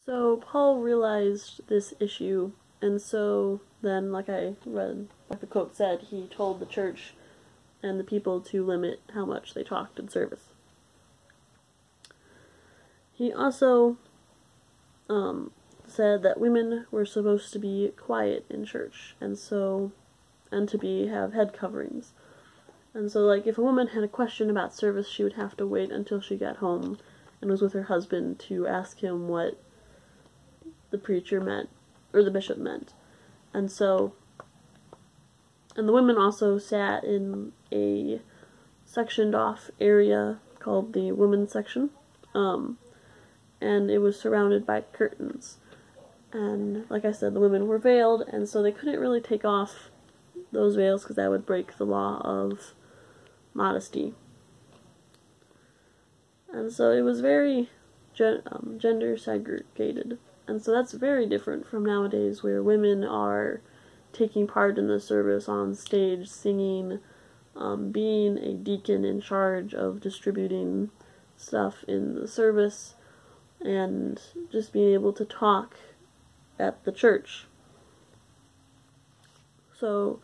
So Paul realized this issue, and so then, like I read, like the quote said, he told the church and the people to limit how much they talked in service. He also said that women were supposed to be quiet in church, and to have head coverings. And so, like, if a woman had a question about service, she would have to wait until she got home and was with her husband to ask him what the preacher meant, or the bishop meant. And the women also sat in a sectioned off area called the women's section, and it was surrounded by curtains. And like I said, the women were veiled, and so they couldn't really take off those veils because that would break the law of modesty. And so it was very gender segregated. And so that's very different from nowadays, where women are taking part in the service on stage, singing, being a deacon in charge of distributing stuff in the service, and just being able to talk at the church. So,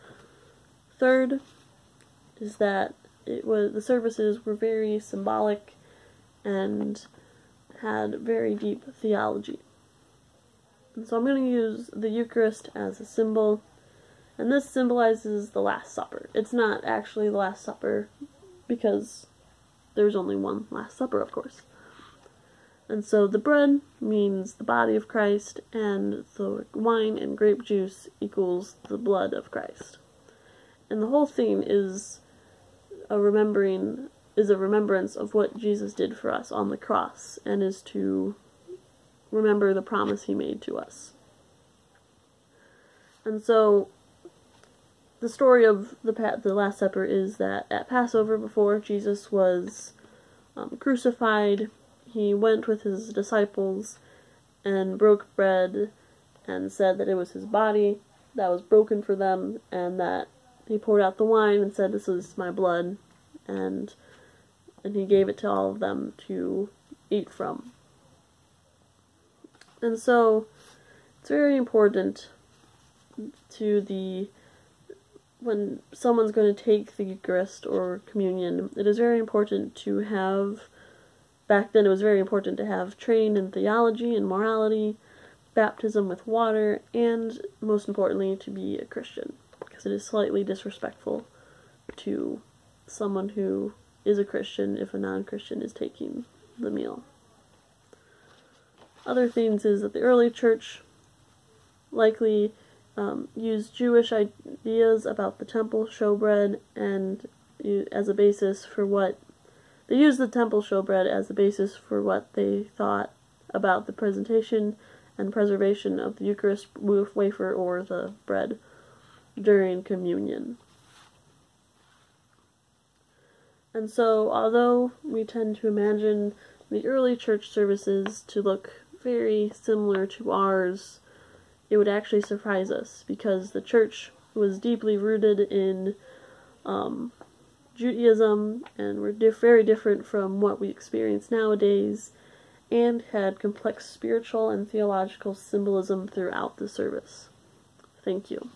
third is that the services were very symbolic and had very deep theology. And so I'm going to use the Eucharist as a symbol, and this symbolizes the Last Supper. It's not actually the Last Supper, because there's only one Last Supper, of course. And so the bread means the body of Christ, and the wine and grape juice equals the blood of Christ. And the whole thing is a remembrance of what Jesus did for us on the cross, and is to remember the promise he made to us. And so the story of the Last Supper is that at Passover, before Jesus was crucified, he went with his disciples and broke bread and said that it was his body that was broken for them, and that he poured out the wine and said, "This is my blood," and he gave it to all of them to eat from. And so it's very important when someone's going to take the Eucharist or communion, it is very important to have, back then it was very important to have training in theology and morality, baptism with water, and most importantly to be a Christian, because it is slightly disrespectful to someone who is a Christian if a non-Christian is taking the meal. Other things is that the early church likely used Jewish ideas about the temple showbread as a basis for what they used the temple showbread as the basis for what they thought about the presentation and preservation of the Eucharist wafer or the bread during communion. And so, although we tend to imagine the early church services to look very similar to ours, it would actually surprise us, because the church was deeply rooted in Judaism, and were very different from what we experience nowadays, and had complex spiritual and theological symbolism throughout the service. Thank you.